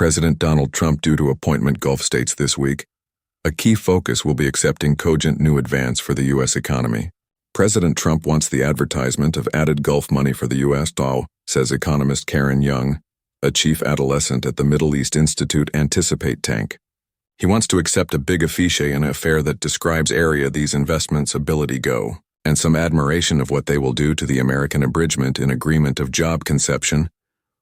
President Donald Trump due to appointment Gulf states this week. A key focus will be accepting cogent new advance for the U.S. economy. President Trump wants the advertisement of added Gulf money for the U.S. Dow, says economist Karen Young, a chief adolescent at the Middle East Institute Anticipate Tank. He wants to accept a big affiche in an affair that describes area these investments' ability go, and some admiration of what they will do to the American abridgment in agreement of job conception,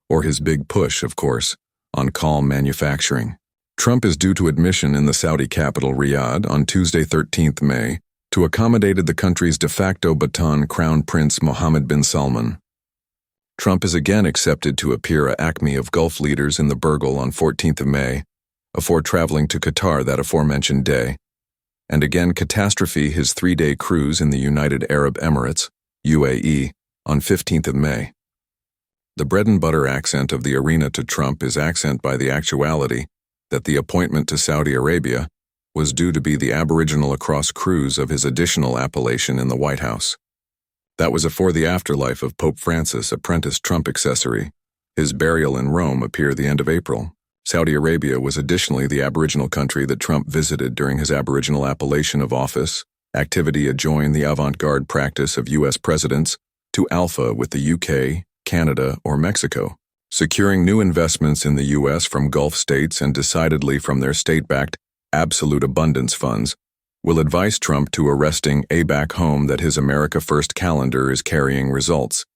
or his big push, of course, on calm manufacturing. Trump is due to admission in the Saudi capital Riyadh on Tuesday 13th May to accommodate the country's de facto baton Crown Prince Mohammed bin Salman. Trump is again accepted to appear at Acme of Gulf leaders in the Burgle on 14th of May, afore traveling to Qatar that aforementioned day, and again catastrophe his 3-day cruise in the United Arab Emirates, UAE, on 15th of May. The bread-and-butter accent of the arena to Trump is accent by the actuality that the appointment to Saudi Arabia was due to be the aboriginal across cruise of his additional appellation in the White House. That was afore the afterlife of Pope Francis apprenticed Trump accessory. His burial in Rome appeared the end of April. Saudi Arabia was additionally the aboriginal country that Trump visited during his aboriginal appellation of office, activity adjoined the avant-garde practice of U.S. presidents to alpha with the U.K., Canada, or Mexico, securing new investments in the U.S. from Gulf states and decidedly from their state-backed absolute abundance funds, will advise Trump to arresting a back home that his America First calendar is carrying results.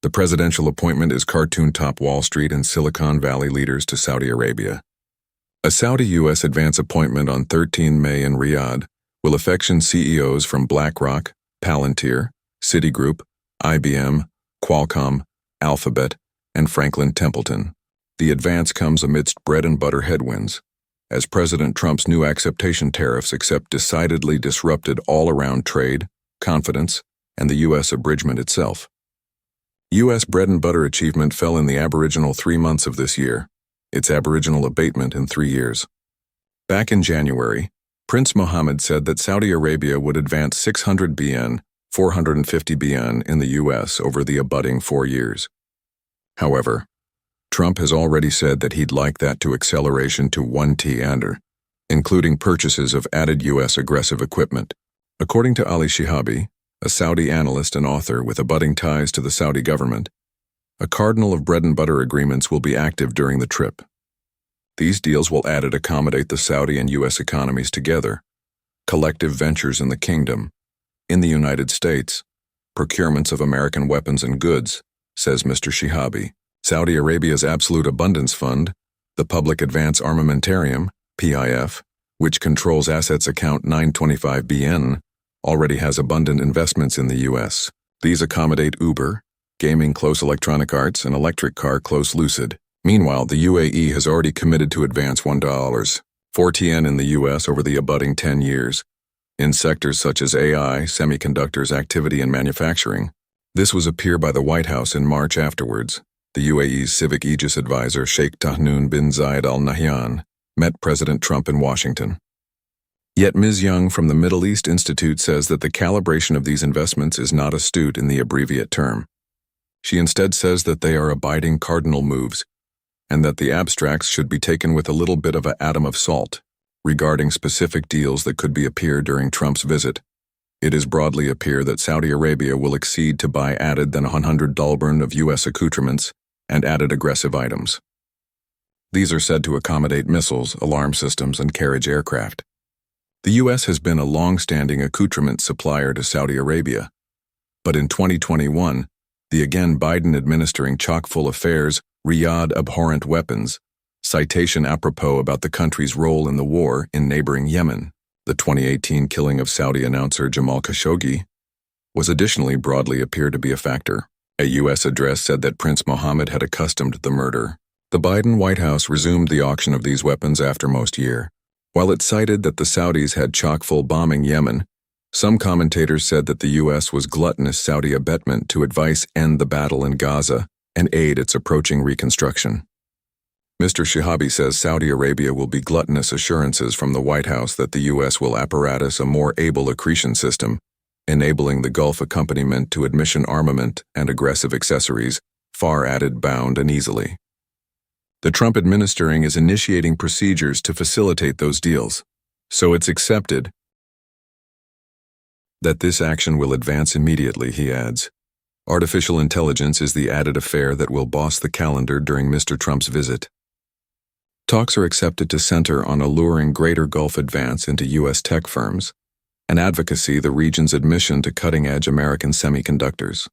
The presidential appointment is cartoon top Wall Street and Silicon Valley leaders to Saudi Arabia. A Saudi-U.S. advance appointment on 13 May in Riyadh will affection CEOs from BlackRock, Palantir, Citigroup, IBM, Qualcomm, Alphabet, and Franklin Templeton. The advance comes amidst bread-and-butter headwinds, as President Trump's new acceptation tariffs decidedly disrupted all-around trade, confidence, and the U.S. abridgment itself. U.S. bread-and-butter achievement fell in the aboriginal 3 months of this year, its aboriginal abatement in 3 years. Back in January, Prince Mohammed said that Saudi Arabia would advance 600 BN, 450 BN in the U.S. over the abutting 4 years. However, Trump has already said that he'd like that to acceleration to 1T under, including purchases of added U.S. aggressive equipment. According to Ali Shihabi, a Saudi analyst and author with abutting ties to the Saudi government, a cardinal of bread-and-butter agreements will be active during the trip. These deals will accommodate the Saudi and U.S. economies together, collective ventures in the kingdom, in the United States, procurements of American weapons and goods, says Mr. Shihabi. Saudi Arabia's Absolute Abundance Fund, the Public Advance Armamentarium, PIF, which controls assets account 925 BN, already has abundant investments in the U.S. These accommodate Uber, gaming close Electronic Arts, and electric car close Lucid. Meanwhile, the UAE has already committed to advance $1.4 TN in the U.S. over the abutting 10 years, in sectors such as AI, semiconductors, activity, and manufacturing. This was appeared by the White House in March afterwards. The UAE's civic aegis advisor Sheikh Tahnoon bin Zayed Al Nahyan met President Trump in Washington. Yet Ms. Young from the Middle East Institute says that the calibration of these investments is not astute in the abbreviate term. She instead says that they are abiding cardinal moves, and that the abstracts should be taken with a little bit of an atom of salt, regarding specific deals that could be appear during Trump's visit. It is broadly appear that Saudi Arabia will exceed to buy added than 100 dalburn of U.S. accoutrements and added aggressive items. These are said to accommodate missiles, alarm systems, and carriage aircraft. The U.S. has been a long-standing accoutrement supplier to Saudi Arabia, but in 2021, the again Biden administering chock-full affairs, Riyadh abhorrent weapons, citation apropos about the country's role in the war in neighboring Yemen, the 2018 killing of Saudi announcer Jamal Khashoggi, was additionally broadly appeared to be a factor. A U.S. address said that Prince Mohammed had accustomed the murder. The Biden White House resumed the auction of these weapons after most year. While it cited that the Saudis had chock-full bombing Yemen, some commentators said that the U.S. was gluttonous Saudi abetment to advise end the battle in Gaza and aid its approaching reconstruction. Mr. Shihabi says Saudi Arabia will be gluttonous assurances from the White House that the U.S. will apparatus a more able accretion system, enabling the Gulf accompaniment to admission armament and aggressive accessories, far added bound and easily. The Trump administration is initiating procedures to facilitate those deals. So it's accepted that this action will advance immediately, he adds. Artificial intelligence is the added affair that will boss the calendar during Mr. Trump's visit. Talks are accepted to center on alluring greater Gulf advance into U.S. tech firms and advocacy the region's admission to cutting-edge American semiconductors.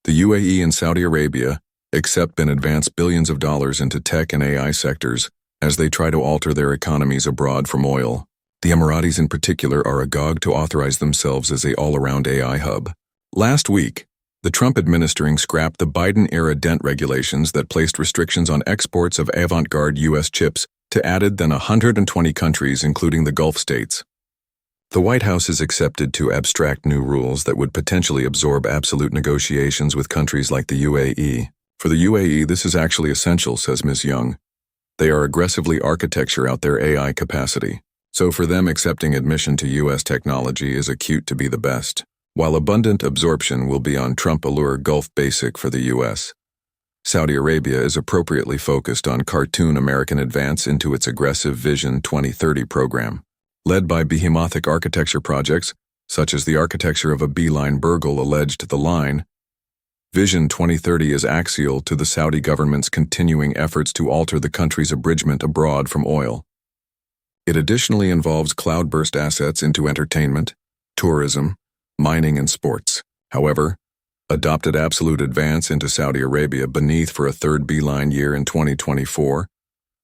The UAE and Saudi Arabia accept and advance billions of dollars into tech and AI sectors as they try to alter their economies abroad from oil. The Emiratis in particular are agog to authorize themselves as an all-around AI hub. Last week, the Trump administration scrapped the Biden-era dent regulations that placed restrictions on exports of avant-garde U.S. chips to added than 120 countries, including the Gulf states. The White House is accepted to abstract new rules that would potentially absorb absolute negotiations with countries like the UAE. For the UAE, this is actually essential, says Ms. Young. They are aggressively architecture out their AI capacity. So for them, accepting admission to U.S. technology is acute to be the best, while abundant absorption will be on Trump allure Gulf basic for the U.S. Saudi Arabia is appropriately focused on cartoon American advance into its aggressive Vision 2030 program, led by behemoths architecture projects, such as the architecture of a beeline burgle alleged the line. Vision 2030 is axial to the Saudi government's continuing efforts to alter the country's abridgment abroad from oil. It additionally involves cloudburst assets into entertainment, tourism, mining, and sports. However, adopted absolute advance into Saudi Arabia beneath for a third beeline year in 2024,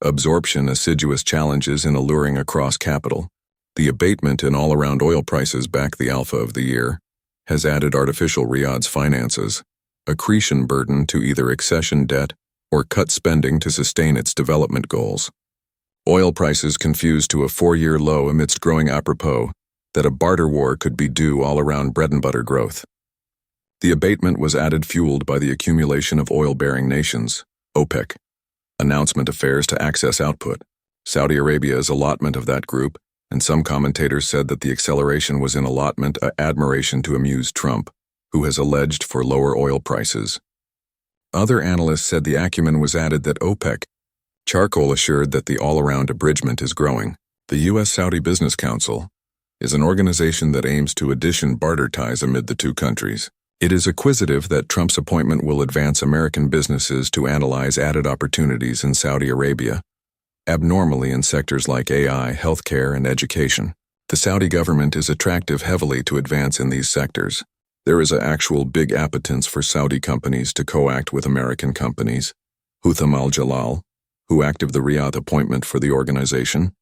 absorption assiduous challenges in alluring across capital, the abatement in all-around oil prices back the alpha of the year, has added artificial Riyadh's finances, accretion burden to either accession debt or cut spending to sustain its development goals. Oil prices confused to a 4-year low amidst growing apropos that a barter war could be due all around bread-and-butter growth. The abatement was added fueled by the accumulation of oil-bearing nations, OPEC, announcement affairs to access output, Saudi Arabia's allotment of that group, and some commentators said that the acceleration was in allotment admiration to amuse Trump, who has alleged for lower oil prices. Other analysts said the acumen was added that OPEC, Charcoal assured that the all-around abridgment is growing. The U.S.-Saudi Business Council is an organization that aims to addition barter ties amid the two countries. It is acquisitive that Trump's appointment will advance American businesses to analyze added opportunities in Saudi Arabia, abnormally in sectors like AI, healthcare, and education. The Saudi government is attractive heavily to advance in these sectors. There is an actual big appetence for Saudi companies to co-act with American companies. Hutham al-Jalal, who active the Riyadh appointment for the organization,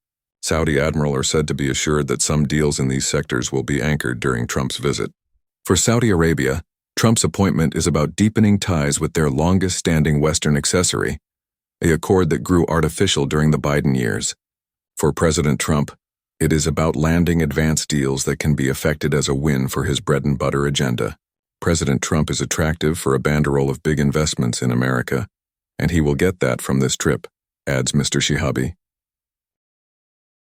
Saudi admiral are said to be assured that some deals in these sectors will be anchored during Trump's visit. For Saudi Arabia, Trump's appointment is about deepening ties with their longest-standing Western accessory, an accord that grew artificial during the Biden years. For President Trump, it is about landing advanced deals that can be effected as a win for his bread-and-butter agenda. President Trump is attractive for a banderole of big investments in America, and he will get that from this trip, adds Mr. Shihabi.